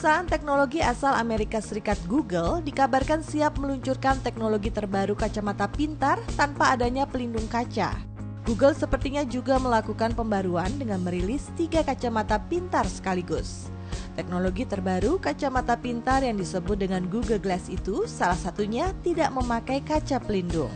Perusahaan teknologi asal Amerika Serikat Google dikabarkan siap meluncurkan teknologi terbaru kacamata pintar tanpa adanya pelindung kaca. Google sepertinya juga melakukan pembaruan dengan merilis 3 kacamata pintar sekaligus. Teknologi terbaru kacamata pintar yang disebut dengan Google Glass itu salah satunya tidak memakai kaca pelindung.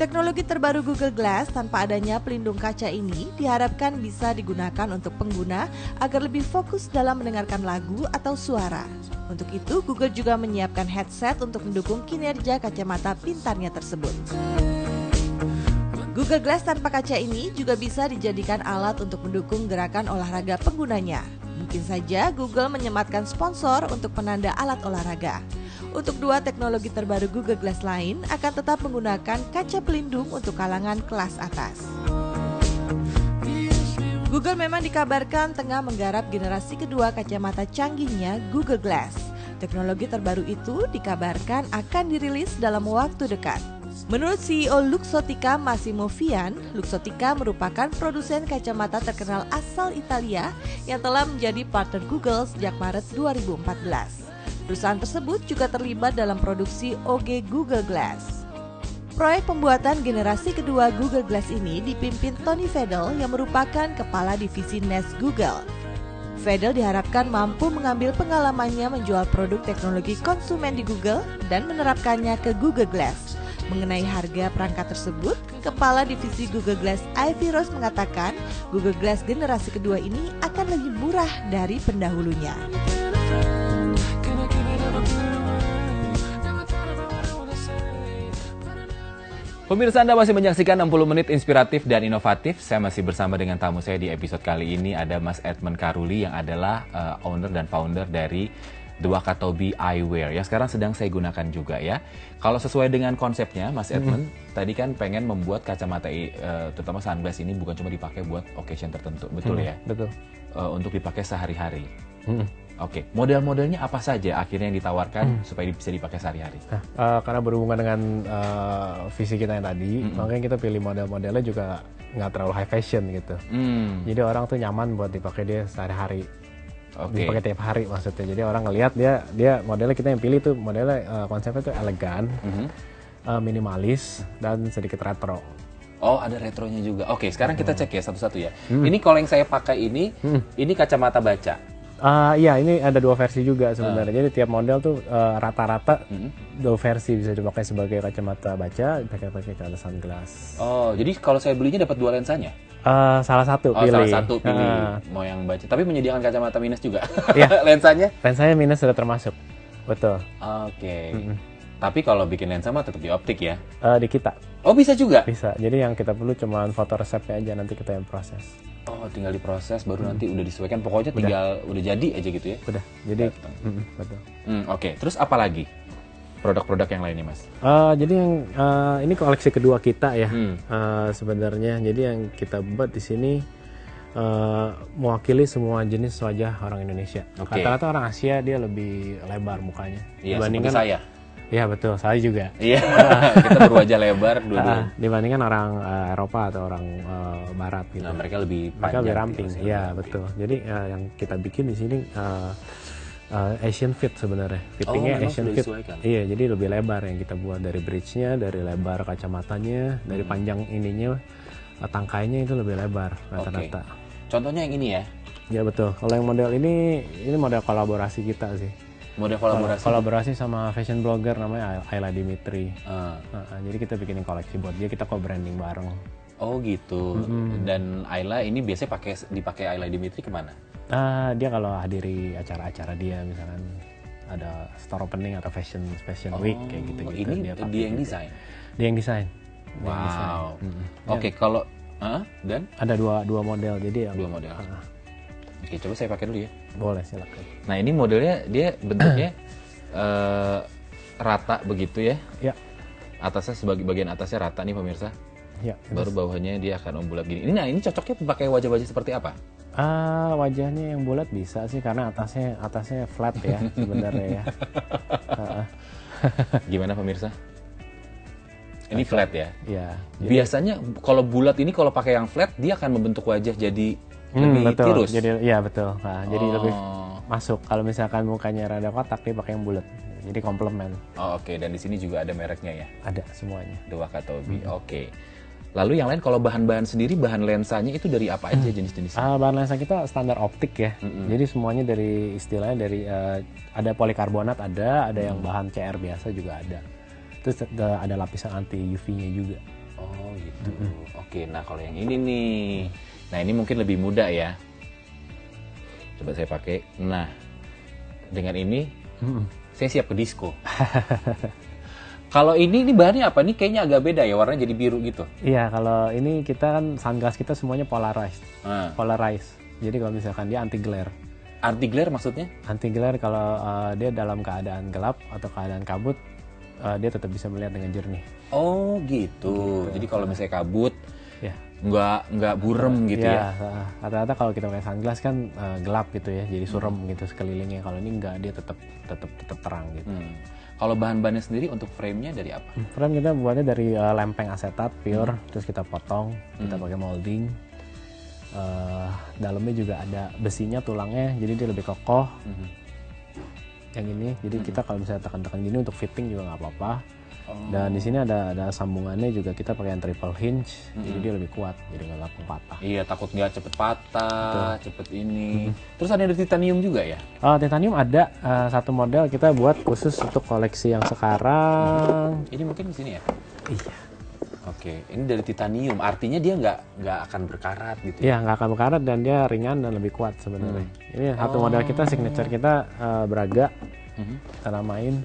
Teknologi terbaru Google Glass tanpa adanya pelindung kaca ini diharapkan bisa digunakan untuk pengguna agar lebih fokus dalam mendengarkan lagu atau suara. Untuk itu, Google juga menyiapkan headset untuk mendukung kinerja kacamata pintarnya tersebut. Google Glass tanpa kaca ini juga bisa dijadikan alat untuk mendukung gerakan olahraga penggunanya. Mungkin saja Google menyematkan sponsor untuk penanda alat olahraga. Untuk 2 teknologi terbaru Google Glass lain akan tetap menggunakan kaca pelindung untuk kalangan kelas atas. Google memang dikabarkan tengah menggarap generasi kedua kacamata canggihnya Google Glass. Teknologi terbaru itu dikabarkan akan dirilis dalam waktu dekat. Menurut CEO Luxottica Massimo Vian, Luxottica merupakan produsen kacamata terkenal asal Italia yang telah menjadi partner Google sejak Maret 2014. Perusahaan tersebut juga terlibat dalam produksi OG Google Glass. Proyek pembuatan generasi kedua Google Glass ini dipimpin Tony Fadell yang merupakan kepala divisi Nest Google. Fadell diharapkan mampu mengambil pengalamannya menjual produk teknologi konsumen di Google dan menerapkannya ke Google Glass. Mengenai harga perangkat tersebut, Kepala Divisi Google Glass Ivy Rose mengatakan Google Glass generasi kedua ini akan lebih murah dari pendahulunya. Pemirsa, Anda masih menyaksikan 60 menit inspiratif dan inovatif. Saya masih bersama dengan tamu saya di episode kali ini. Ada Mas Edmund Karuli yang adalah owner dan founder dari The Wakatobi Eyewear yang sekarang sedang saya gunakan juga ya. Kalau sesuai dengan konsepnya Mas Edmund, tadi kan pengen membuat kacamata terutama sunglass ini bukan cuma dipakai buat occasion tertentu, betul ya? Betul. Untuk dipakai sehari-hari. Oke, model-modelnya apa saja akhirnya yang ditawarkan supaya bisa dipakai sehari-hari? Nah, karena berhubungan dengan visi kita yang tadi, makanya kita pilih model-modelnya juga nggak terlalu high fashion gitu. Jadi orang tuh nyaman buat dipakai dia sehari-hari. Dipakai tiap hari maksudnya. Jadi orang ngelihat dia modelnya kita yang pilih tuh modelnya konsepnya tuh elegan, minimalis dan sedikit retro. Oh, ada retronya juga. Oke, sekarang kita cek ya satu-satu ya. Ini kalau yang saya pakai ini kacamata baca. Iya, ini ada 2 versi juga sebenarnya. Jadi tiap model tuh rata-rata 2 versi bisa dipakai sebagai kacamata baca, pakai ke sunglass. Oh, jadi kalau saya belinya dapat 2 lensanya? Salah satu pilih. Salah satu pilih mau yang baca. Tapi menyediakan kacamata minus juga. Iya. Lensanya minus sudah termasuk. Betul. Oke. Tapi kalau bikin lensa mah tetap di optik ya? Di kita. Oh, bisa juga? Bisa. Jadi yang kita perlu cuma foto resepnya aja, nanti kita yang proses. Oh, tinggal diproses baru nanti udah disesuaikan. Pokoknya tinggal udah jadi aja gitu ya? Udah. Jadi betul. Oke. Terus apa lagi produk-produk yang lainnya, Mas? Jadi yang ini koleksi kedua kita ya sebenarnya. Jadi yang kita buat di sini mewakili semua jenis wajah orang Indonesia. Rata-rata orang Asia dia lebih lebar mukanya. Iya, dibandingkan saya. Iya betul, saya juga. Iya, kita berwajah lebar dulu. Dibandingkan orang Eropa atau orang Barat gitu. Nah, mereka lebih panjang. Mereka lebih ramping. Iya betul. Jadi yang kita bikin di sini Asian fit sebenarnya. Fittingnya Asian fit. Iya, jadi lebih lebar yang kita buat dari bridge-nya, dari lebar kacamatanya, dari panjang ininya, tangkainya itu lebih lebar rata-rata. Contohnya yang ini ya? Ya betul. Kalau yang model ini model kolaborasi kita sih. Model kolaborasi? Kolaborasi sama fashion blogger namanya Ayla Dimitri. Jadi kita bikinin koleksi buat dia, kita co-branding bareng. Oh gitu. Dan Ayla ini biasanya dipakai Ayla Dimitri kemana? Dia kalau hadiri acara-acara dia, misalkan ada store opening atau fashion week kayak gitu. Ini dia yang desain? Dia yang desain. Wow. Oke, kalau dan ada dua model, jadi dua model. Oke, coba saya pakai dulu ya. Boleh, silakan. Nah, ini modelnya dia bentuknya rata begitu ya? Ya. Atasnya bagian atasnya rata nih pemirsa. Ya. Baru bawahnya dia akan bulat gini. Nah, ini cocoknya pakai wajah-wajah seperti apa? Wajahnya yang bulat bisa sih karena atasnya flat ya sebenarnya ya. Gimana pemirsa? Ini flat ya? Iya. Biasanya kalau bulat ini kalau pakai yang flat dia akan membentuk wajah jadi lebih tirus. Jadi ya betul. Jadi masuk. Kalau misalkan mukanya rada kotak, dia pakai yang bulat. Jadi komplement. Oh, oke. Dan di sini juga ada mereknya ya? Ada semuanya. The Wakatobi. Oke. Lalu yang lain kalau bahan-bahan sendiri, bahan lensanya itu dari apa aja jenis-jenisnya? Bahan lensa kita standar optik ya. Jadi semuanya dari istilahnya dari ada polikarbonat ada yang bahan CR biasa juga ada. Terus ada lapisan anti UV-nya juga. Oh gitu. Oke, nah kalau yang ini nih. Nah ini mungkin lebih mudah ya. Coba saya pakai. Nah, dengan ini saya siap ke disco. Kalau ini bahannya apa? Ini kayaknya agak beda ya, warnanya jadi biru gitu. Iya, kalau ini kita kan sunglass kita semuanya polarized. Polarized. Jadi kalau misalkan dia anti glare. Anti glare maksudnya? Anti glare kalau dia dalam keadaan gelap atau keadaan kabut, dia tetap bisa melihat dengan jernih. Oh gitu. Jadi kalau misalnya kabut, ya nggak burem gitu ya? Rata-rata kalau kita pakai sunglass kan gelap gitu ya, jadi surem gitu sekelilingnya. Kalau ini nggak, dia tetap terang gitu. Kalau bahan-bahannya sendiri untuk frame-nya dari apa? Frame kita buatnya dari lempeng asetat pure, terus kita potong, kita pakai molding. Dalamnya juga ada besinya, tulangnya, jadi dia lebih kokoh. Yang ini, jadi kita kalau misalnya tekan-tekan gini untuk fitting juga nggak apa-apa. Dan di sini ada sambungannya juga, kita pakai yang triple hinge, jadi dia lebih kuat, jadi nggak gampang patah. Iya, takut nggak cepet patah, cepet ini. Terus ada titanium juga ya? Titanium ada satu model kita buat khusus untuk koleksi yang sekarang. Ini mungkin di sini ya? Iya. Oke, ini dari titanium, artinya dia nggak akan berkarat gitu? Iya, nggak akan berkarat dan dia ringan dan lebih kuat sebenarnya. Ini satu model kita, signature kita Braga, kita namain.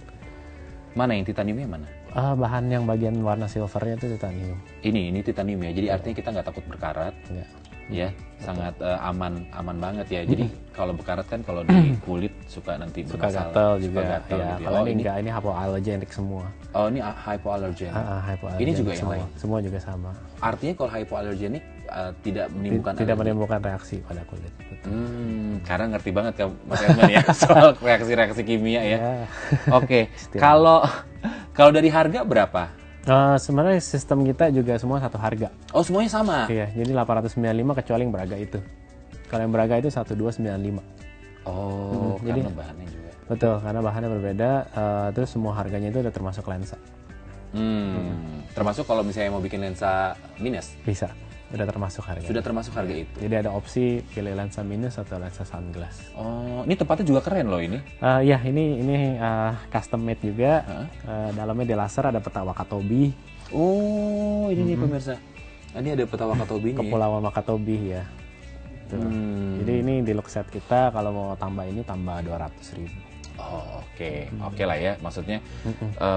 Mana yang titaniumnya mana? Bahan yang bagian warna silvernya itu titanium. Ini titanium ya, jadi artinya kita nggak takut berkarat. Enggak. Ya, sangat aman banget ya. Jadi kalau berkarat kan kalau di kulit suka nanti suka bermasalah. gatal juga. Gatal Ya, gitu. kalau ini enggak, ini hypoallergenic semua. Oh, ini hypoallergen. Hypoallergenic Ini juga semua. yang lain. Semua juga sama. Artinya kalau hypoallergenic tidak menimbulkan tidak menimbulkan reaksi pada kulit. Karena ngerti banget kan Mas Edman ya soal reaksi-reaksi kimia ya. Oke, kalau dari harga berapa? Sebenarnya sistem kita juga semua satu harga. Oh, semuanya sama? Iya, jadi 895 kecuali yang Braga itu. Kalau yang Braga itu 1295. Oh, jadi, karena bahannya juga. Betul, karena bahannya berbeda, terus semua harganya itu udah termasuk lensa. Termasuk kalau misalnya mau bikin lensa minus? Bisa, udah termasuk harga. Sudah termasuk harga itu? Jadi ada opsi pilih lensa minus atau lensa sunglass. Oh, ini tempatnya juga keren loh ini. Ya, ini custom made juga. Dalamnya di laser ada peta Wakatobi. Oh, ini nih pemirsa. Ini ada peta Wakatobi-nya. Kepulauan Wakatobi ya. Jadi ini di look set kita, kalau mau tambah ini tambah 200.000. Oh, oke lah ya. Maksudnya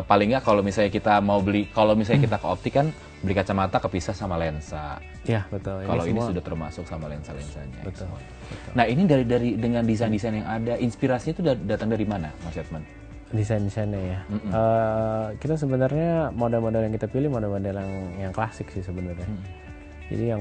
paling nggak kalau misalnya kita mau beli, kalau misalnya kita ke optik kan beli kacamata kepisah sama lensa. Iya, betul. Kalau ini sudah termasuk sama lensa-lensanya. Betul. Nah, ini dari dengan desain-desain yang ada, inspirasinya itu datang dari mana, Mas Edman? Desain-desainnya ya. Kita sebenarnya model-model yang kita pilih model-model yang klasik sih sebenarnya. Jadi yang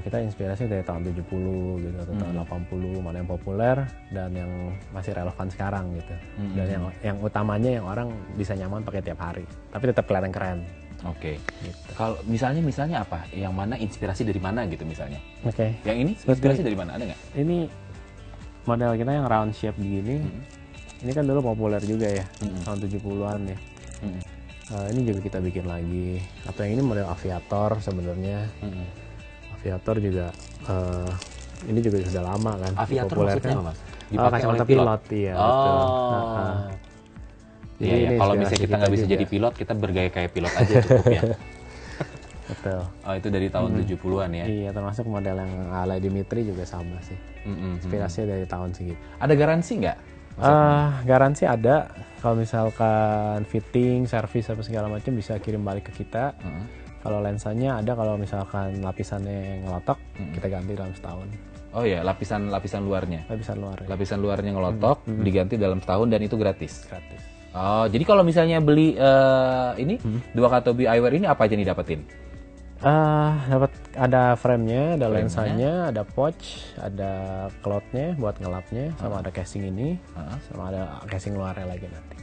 kita inspirasi dari tahun 70 gitu atau tahun 80, mana yang populer dan yang masih relevan sekarang gitu. Dan yang utamanya yang orang bisa nyaman pakai tiap hari, tapi tetap kelihatan keren. Oke. Gitu. Kalau misalnya apa? Yang mana inspirasi dari mana gitu misalnya? Oke. Yang ini inspirasi dari mana? Ada nggak? Ini model kita yang round shape begini. Ini kan dulu populer juga ya, tahun 70-an ya. Ini juga kita bikin lagi. Atau yang ini model aviator sebenarnya. Aviator juga ini juga sudah lama kan. Aviator populer maksudnya kan? apa, Mas? Dipakai kacamata oleh pilot. Iya, Oh. betul. Iya, ya. Kalau misalnya kita nggak bisa jadi pilot, kita bergaya kayak pilot aja cukup ya. Betul. Oh, itu dari tahun 70-an ya? Iya, termasuk model yang ala Dimitri juga sama sih. Inspirasinya dari tahun segitu. Ada garansi nggak? Garansi ada. Kalau misalkan fitting, service apa segala macam bisa kirim balik ke kita. Kalau lensanya ada, kalau misalkan lapisannya ngelotok, kita ganti dalam setahun. Oh ya, lapisan luarnya. Lapisan luar. Lapisan luarnya ngelotok, diganti dalam setahun dan itu gratis. Gratis. Oh, jadi kalau misalnya beli ini dua Wakatobi eyewear ini apa aja nih dapetin? Dapat ada frame-nya, ada lensanya, ada pouch, ada cloth-nya buat ngelapnya, sama ada casing ini, sama ada casing luarnya lagi nanti.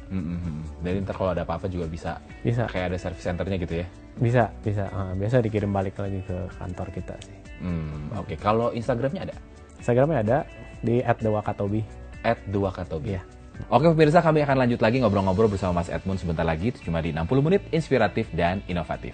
Jadi ntar kalau ada apa-apa juga bisa. Kayak ada service centernya gitu ya? Bisa. Biasa dikirim balik lagi ke kantor kita sih. Oke. Kalau Instagramnya ada? Instagramnya ada di @thewakatobi. @2katobi. Iya. Oke pemirsa, kami akan lanjut lagi ngobrol-ngobrol bersama Mas Edmund sebentar lagi, cuma di 60 menit inspiratif dan inovatif.